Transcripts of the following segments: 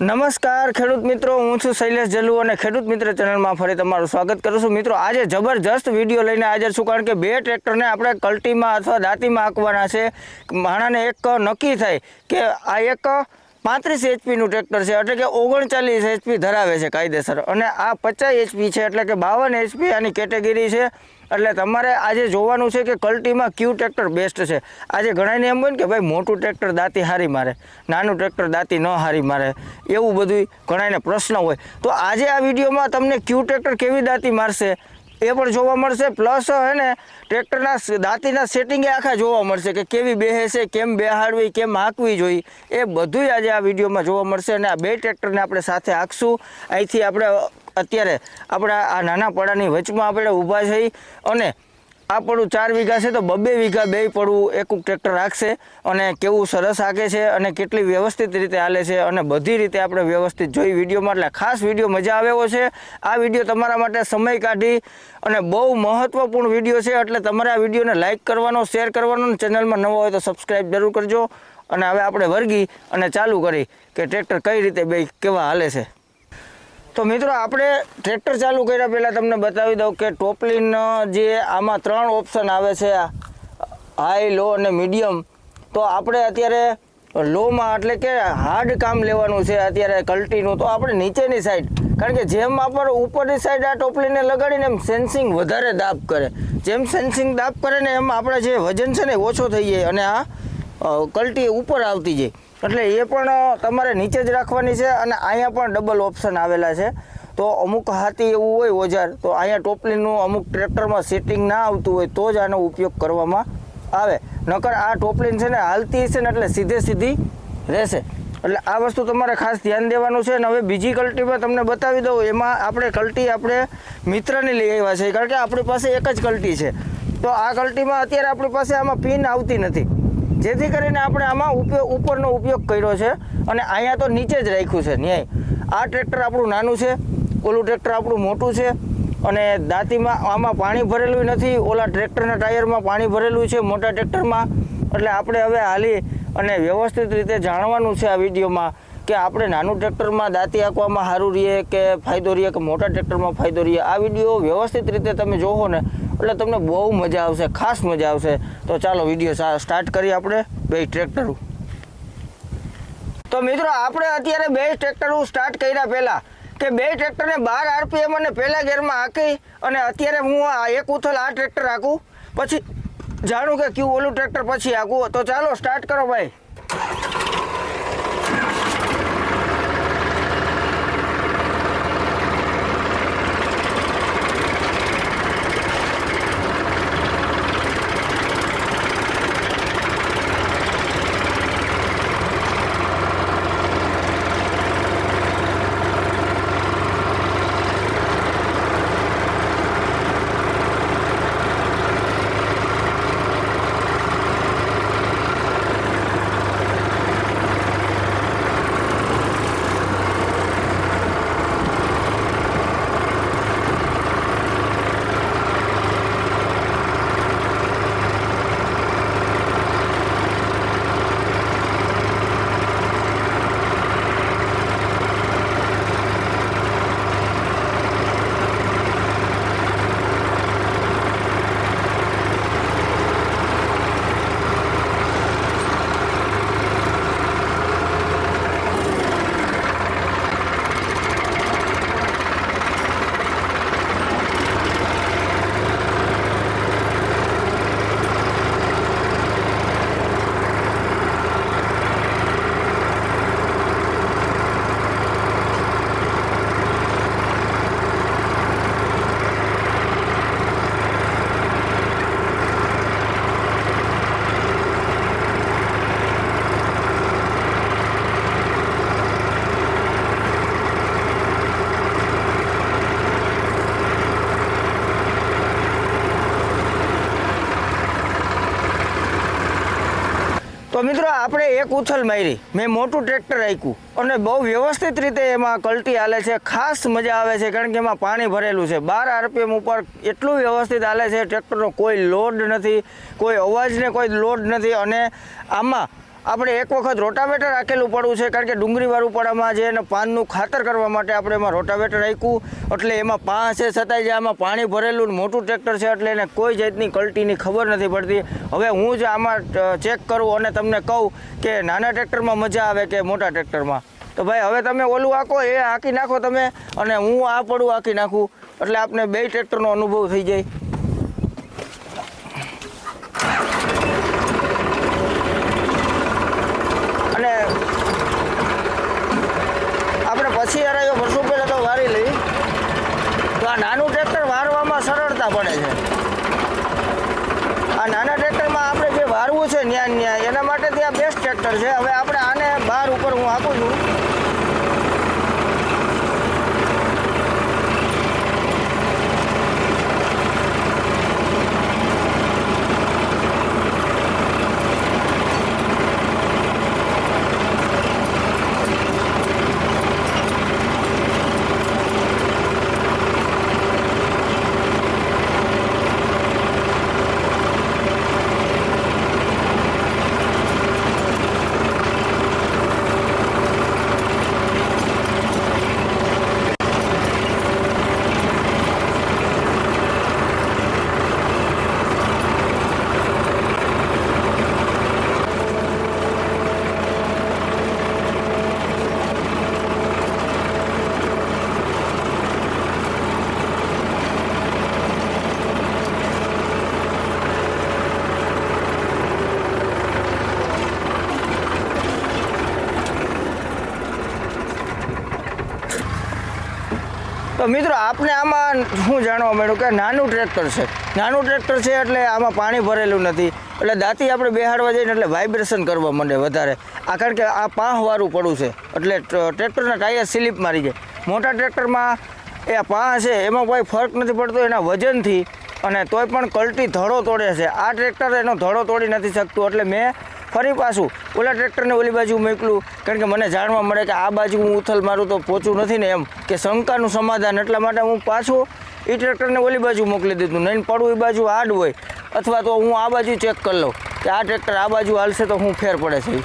નમસ્કાર ખેડૂત મિત્રો, હું છું શૈલેષ જલુ અને ખેડૂત મિત્ર ચેનલમાં ફરી તમારું સ્વાગત કરું છું। મિત્રો આજે જબરજસ્ત વિડીયો લઈને હાજર છું, કારણ કે બે ટ્રેક્ટરને આપણે કલ્ટીમાં અથવા દાંતીમાં હાંકવાના છે। માણાને એક નક્કી થાય કે આ એક 35 એચપીનું ટ્રેક્ટર છે, એટલે કે 39 એચપી ધરાવે છે કાયદેસર, અને આ 50 એચપી છે, એટલે કે 52 એચપી આની કેટેગરી છે। એટલે તમારે આજે જોવાનું છે કે કલ્ટીમાં કયું ટ્રેક્ટર બેસ્ટ છે। આજે ઘણાને એમ હોય ને કે ભાઈ મોટું ટ્રેક્ટર દાંતી હારી મારે, નાનું ટ્રેક્ટર દાંતી ન હારી મારે, એવું બધું ઘણાને પ્રશ્ન હોય। તો આજે આ વિડીયોમાં તમને કયું ટ્રેક્ટર કેવી દાંતી મારશે એ પણ જોવા મળશે, પ્લસ હે ને ટ્રેક્ટરના દાંતીના સેટિંગે આખા જોવા મળશે કે કેવી બેહે છે, કેમ બેહાડવી, કેમ હાંકવી જોઈએ, એ બધુંય આજે આ વિડીયોમાં જોવા મળશે। અને આ બે ટ્રેક્ટરને આપણે સાથે હાંકશું। અહીંથી આપણે અત્યારે આપણા આ નાના પડાની વચમાં આપણે ઊભા છીએ, અને આ પડું 4 વીઘા છે તો 2 વીઘા બે પડું એક ટ્રેક્ટર રાખશે, અને કેવું સરસ હાકે છે અને કેટલી વ્યવસ્થિત રીતે હાલે છે, અને બધી રીતે આપણે વ્યવસ્થિત જોઈ વિડીયોમાં। એટલે ખાસ વિડીયો મજા આવે એવો છે। આ વિડીયો તમારા માટે સમય કાઢી અને બહુ મહત્વપૂર્ણ વિડીયો છે, એટલે તમારે આ વિડીયોને લાઇક કરવાનો, શેર કરવાનો, અને ચેનલમાં નવો હોય તો સબસ્ક્રાઈબ જરૂર કરજો। અને હવે આપણે વર્ગી અને ચાલુ કરી કે ટ્રેક્ટર કઈ રીતે બે કેવા હાલે છે। તો મિત્રો આપણે ટ્રેક્ટર ચાલુ કર્યા પહેલાં તમને બતાવી દઉં કે ટોપલીન જે આમાં 3 ઓપ્શન આવે છે, હાઈ, લો અને મીડિયમ। તો આપણે અત્યારે લોમાં એટલે કે હાર્ડ કામ લેવાનું છે અત્યારે કલ્ટીનું, તો આપણે નીચેની સાઈડ, કારણ કે જેમ આપણે ઉપરની સાઈડ આ ટોપલીને લગાડીને એમ સેન્સિંગ વધારે દાબ કરે, જેમ સેન્સિંગ દાબ કરે ને એમ આપણે જે વજન છે ને ઓછો થઈ જાય અને આ કલ્ટી ઉપર આવતી જાય। એટલે એ પણ તમારે નીચે જ રાખવાની છે। અને અહીંયા પણ ડબલ ઓપ્શન આવેલા છે, તો અમુક હાથી એવું હોય ઓજાર, તો અહીંયા ટોપલીનું અમુક ટ્રેક્ટરમાં સેટિંગ ના આવતું હોય તો જ આનો ઉપયોગ કરવામાં આવે, નકર આ ટોપલીન છે ને હાલતી છે ને એટલે સીધી રહેશે। એટલે આ વસ્તુ તમારે ખાસ ધ્યાન દેવાનું છે। અને હવે બીજી કલ્ટીમાં તમને બતાવી દઉં, એમાં આપણે કલ્ટી આપણે મિત્રની લઈ આવ્યા છે, કારણ કે આપણી પાસે એક જ કલ્ટી છે। તો આ કલ્ટીમાં અત્યારે આપણી પાસે આમાં પિન આવતી નથી, જેથી કરીને આપણે આમાં ઉપરનો ઉપયોગ કર્યો છે, અને અહીંયા તો નીચે જ રાખ્યું છે ન્યાય। આ ટ્રેક્ટર આપણું નાનું છે, ઓલું ટ્રેક્ટર આપણું મોટું છે, અને દાંતીમાં આમાં પાણી ભરેલું નથી, ઓલા ટ્રેક્ટરના ટાયરમાં પાણી ભરેલું છે મોટા ટ્રેક્ટરમાં। એટલે આપણે હવે હાલી અને વ્યવસ્થિત રીતે જાણવાનું છે આ વિડીયોમાં કે આપણે નાનું ટ્રેક્ટરમાં દાંતી હાંકવામાં સારું રહીએ કે ફાયદો રહીએ, કે મોટા ટ્રેક્ટરમાં ફાયદો રહીએ। આ વિડીયો વ્યવસ્થિત રીતે તમે જોવો ને એટલે તમને બહુ મજા આવશે, ખાસ મજા આવશે। તો ચાલો વિડીયો સ્ટાર્ટ કરીએ આપણે બે ટ્રેક્ટરો। તો મિત્રો આપણે અત્યારે બે ટ્રેક્ટરો સ્ટાર્ટ કર્યા પહેલાં કે બે ટ્રેક્ટરને 12 આરપીએમ અને પહેલા ગેરમાં હાંકી, અને અત્યારે હું આ એક ઉથલ આ ટ્રેક્ટર હાંકું, પછી જાણું કે કયું ઓલું ટ્રેક્ટર પછી હાંકું। તો ચાલો સ્ટાર્ટ કરો ભાઈ। તો મિત્રો આપણે એક ઉથલ મારી, મેં મોટું ટ્રેક્ટર રાખ્યું અને બહુ વ્યવસ્થિત રીતે એમાં કલ્ટી હાલે છે, ખાસ મજા આવે છે, કારણ કે એમાં પાણી ભરેલું છે। 12 આરપીએમ ઉપર એટલું વ્યવસ્થિત હાલે છે, ટ્રેક્ટરનો કોઈ લોડ નથી, કોઈ અવાજને કોઈ લોડ નથી, અને આમાં આપણે એક વખત રોટાવેટર રાખેલું પડવું છે, કારણ કે ડુંગળીવાળું પડામાં જે એને પાનનું ખાતર કરવા માટે આપણે એમાં રોટાવેટર રાખ્યું, એટલે એમાં પાન છે છતાંય જે આમાં પાણી ભરેલું મોટું ટ્રેક્ટર છે એટલે એને કોઈ જાતની કલ્ટીની ખબર નથી પડતી. હવે હું જ આમાં ચેક કરું અને તમને કહું કે નાના ટ્રેક્ટરમાં મજા આવે કે મોટા ટ્રેક્ટરમાં. તો ભાઈ હવે તમે ઓલું આંકો એ આંકી નાખો તમે, અને હું આ પડું આંકી નાખું, એટલે આપણે બે ટ્રેક્ટરનો અનુભવ થઈ જાય. અને આપણે પછી હરાયો ભરશું પહેલાં તો વારી લઈ, તો આ નાનું ટ્રેક્ટર વારવામાં સરળતા પડે છે. આ નાના ટ્રેક્ટરમાં આપણે જે વારવું છે ન્યા એના માટે ત્યાં બેસ્ટ ટ્રેક્ટર છે. હવે આપણે આને બહાર ઉપર હું આપું છું. તો મિત્રો આપણે આમાં શું જાણવા મળ્યું કે નાનું ટ્રેક્ટર છે. નાનું ટ્રેક્ટર છે એટલે આમાં પાણી ભરેલું નથી, એટલે દાંતી આપણે બેહાડવા જઈએ એટલે વાઇબ્રેશન કરવા માંડે વધારે. આ કારણ કે આ પાંહવાળું પડું છે એટલે ટ્રેક્ટરના ટાયર સ્લીપ મારી જાય. મોટા ટ્રેક્ટરમાં એ પાંહ છે એમાં કોઈ ફરક નથી પડતો એના વજનથી, અને તોય પણ કલ્ટી ધડો તોડે છે. આ ટ્રેક્ટર એનો ધડો તોડી નથી શકતું, એટલે મેં ફરી પાછું ઓલા ટ્રેક્ટરને ઓલી બાજુ મોકલું, કારણ કે મને જાણવા મળે કે આ બાજુ હું ઉથલ મારું તો પહોંચું નથી ને, એમ કે શંકાનું સમાધાન. એટલા માટે હું પાછું એ ટ્રેક્ટરને ઓલી બાજુ મોકલી દીધું. નહીં પડું એ બાજુ આડ હોય, અથવા તો હું આ બાજુ ચેક કરી લઉં કે આ ટ્રેક્ટર આ બાજુ હાલશે તો હું ફેર પડે છે.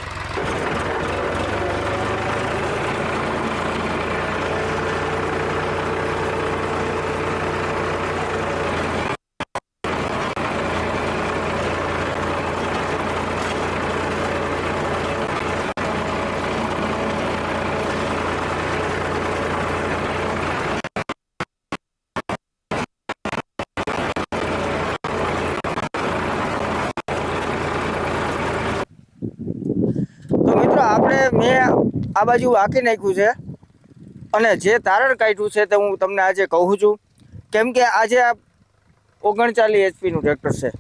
મેં આ બાજુ આંકી નાખ્યું છે, અને જે તારણ કાઢ્યું છે તે હું તમને આજે કહું છું. કેમ કે આજે આ 39 HP ટ્રેક્ટર છે,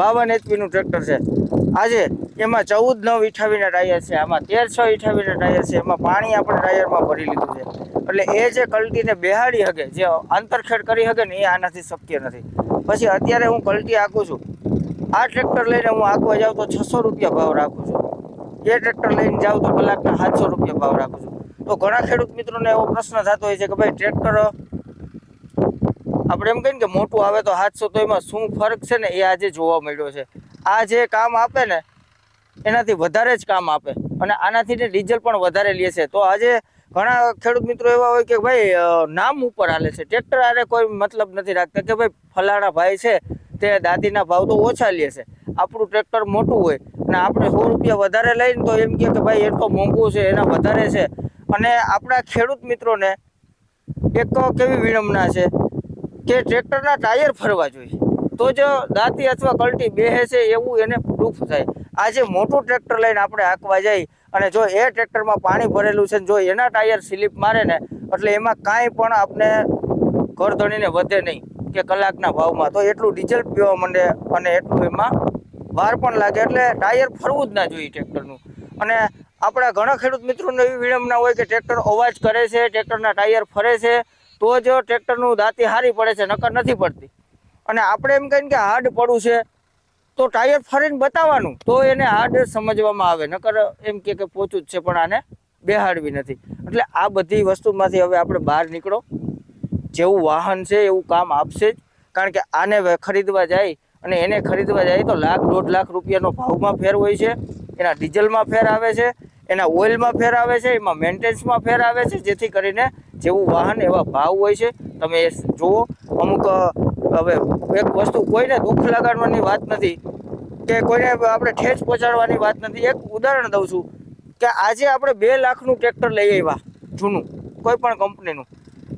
52 HP ટ્રેક્ટર છે. આજે એમાં 14 9 88ના ટાયર છે, આમાં 13 6 88ના ટાયર છે, એમાં પાણી આપણે ટાયરમાં ભરી લીધું છે. એટલે એ જે કલ્ટીને બેહાડી શકે, જે આંતરખેડ કરી શકે ને, એ આનાથી શક્ય નથી. પછી અત્યારે હું કલ્ટી આંકું છું. આ ટ્રેક્ટર લઈને હું આંકવા જાઉં તો 600 રૂપિયા ભાવ રાખું છું. એ ટ્રેક્ટર લઈને જાઉં તો કલાકના 700 રૂપિયા ભાવ રાખું છું. તો ઘણા ખેડૂત મિત્રોને એવો પ્રશ્ન થતો હોય છે કે ભાઈ ટ્રેક્ટર આપણે એમ કહીએ કે મોટું આવે તો 700, તો એમાં શું ફરક છે ને, એ આજે જોવા મળ્યો છે. આ જે કામ આપે ને એનાથી વધારે જ કામ આપે, અને આનાથી ને ડીઝલ પણ વધારે લે છે. તો આજે ઘણા ખેડૂત મિત્રો એવા હોય કે ભાઈ નામ ઉપર હાલે છે, ટ્રેક્ટર આને કોઈ મતલબ નથી રાખતા કે ભાઈ ફલાણા ભાઈ છે તે દાંતીના ભાવ તો ઓછા લે છે, આપણું ટ્રેક્ટર મોટું હોય અને આપણે 100 રૂપિયા વધારે લઈને તો એમ કે ભાઈ એ તો મોંઘું છે, એના વધારે છે. અને આપણા ખેડૂત મિત્રોને એક કેવી વિડંબના છે કે ટ્રેક્ટરના ટાયર ફરવા જોઈએ તો જ દાંતી અથવા કલ્ટી બેહે છે એવું એને પ્રૂફ થાય. આજે મોટું ટ્રેક્ટર લઈને આપણે હાંકવા જઈ અને જો એ ટ્રેક્ટરમાં પાણી ભરેલું છે, જો એના ટાયર સ્લીપ મારે ને, એટલે એમાં કાંઈ પણ આપણે ઘરધણીને વધે નહીં કે કલાકના ભાવમાં, તો એટલું ડીઝલ પીવા માંડે અને એટલું એમાં વાર પણ લાગે. એટલે ટાયર ફરવું જ ના જોઈએ ટ્રેક્ટરનું. અને આપણા ઘણા ખેડૂત મિત્રોને એવી વિડંબના હોય કે ટ્રેક્ટર અવાજ કરે છે, ટ્રેક્ટરના ટાયર ફરે છે તો જ ટ્રેક્ટરનું દાંતી હારી પડે છે, નકર નથી પડતી. અને આપણે એમ કહીને કે હાર્ડ પડવું છે તો ટાયર ફરીને બતાવવાનું, તો એને હાર્ડ સમજવામાં આવે, નકર એમ કે પોચું જ છે પણ આને બેહાડવી નથી. એટલે આ બધી વસ્તુમાંથી હવે આપણે બહાર નીકળો. જેવું વાહન છે એવું કામ આપશે જ, કારણ કે આને ખરીદવા જાય અને એને ખરીદવા જાય તો 1 લાખ 1.5 લાખ રૂપિયાનો ભાવમાં ફેર હોય છે. એના ડીઝલમાં ફેર આવે છે, એના ઓઇલમાં ફેર આવે છે, એમાં મેન્ટેનન્સમાં ફેર આવે છે, જેથી કરીને જેવું વાહન એવા ભાવ હોય છે. તમે એ જુઓ. અમુક હવે એક વસ્તુ કોઈને દુઃખ લગાડવાની વાત નથી કે કોઈને આપણે ઠેસ પહોંચાડવાની વાત નથી. એક ઉદાહરણ દઉં છું કે આજે આપણે 2 લાખનું ટ્રેક્ટર લઈ આવ્યા જૂનું કોઈ પણ કંપનીનું,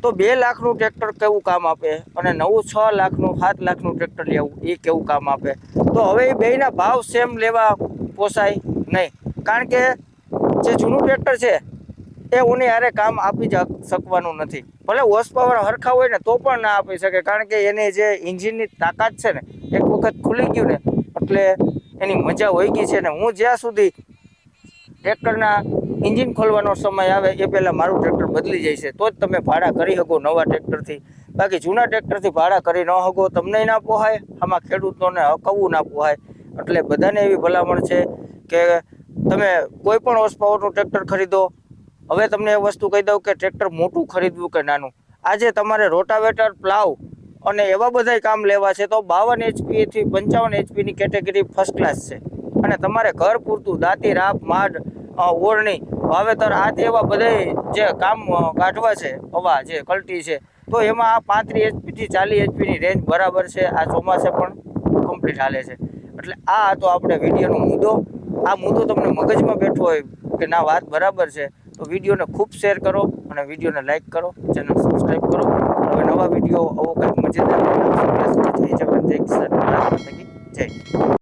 તો 2 લાખનું ટ્રેક્ટર કેવું કામ આપે અને નવું 6 લાખનું 7 લાખનું ટ્રેક્ટર લેવું એ કેવું કામ આપે. તો હવે એ બેયના ભાવ સેમ લેવા પોસાય નહીં, કારણ કે જે જૂનું ટ્રેક્ટર છે એ ઉની હારે કામ આપી જ શકવાનું નથી. ભલે હોર્સ પાવર હરખા હોય ને તો પણ ના આપી શકે, કારણ કે એની જે એન્જિનની તાકાત છે ને એક વખત ખુલી ગયું ને એટલે એની મજા વહી ગઈ છે. ને હું જ્યાં સુધી ટ્રેક્ટરના એન્જિન ખોલવાનો સમય આવે એ પહેલાં મારું ટ્રેક્ટર બદલી જાય છે, તો જ તમે ભાડા કરી શકો નવા ટ્રેક્ટરથી. બાકી જૂના ટ્રેક્ટરથી ભાડા કરી ન શકો, તમને ના પોહાય, આમાં ખેડૂતોને હકવવું ના પોહાય. એટલે બધાને એવી ભલામણ છે કે તમે કોઈ પણ હોર્સ પાવરનું ટ્રેક્ટર ખરીદો. હવે તમને એ વસ્તુ કહી દઉં કે ટ્રેક્ટર મોટું ખરીદવું કે નાનું, આજે તમારે રોટાવેટર, પ્લાવ અને એવા બધાય કામ લેવા છે તો 52 HP થી 55 HPની કેટેગરી ફર્સ્ટ ક્લાસ છે. અને તમારે ઘર પૂરતું દાંતી, રાપ, માડ, ઓરણી, વાવેતર આ એવા બધાય જે કામ કાઢવા છે, હવા જે કલ્ટી છે, તો એમાં આ 35 HP થી 40 HPની રેન્જ બરાબર છે. આ ચોમાસે પણ કમ્પ્લીટ હાલે છે. એટલે આ હતો આપણે વિડીયોનો મુદ્દો. આ મુદ્દો તમને મગજમાં બેઠો હોય કે ના વાત બરાબર છે તો વિડીયોને ખૂબ શેર કરો અને વિડીયોને લાઇક કરો, ચેનલ સબસ્ક્રાઈબ કરો. હવે નવા વિડીયો આવો કંઈક મજેદાર જય જવાન, જય કિસાન, જય.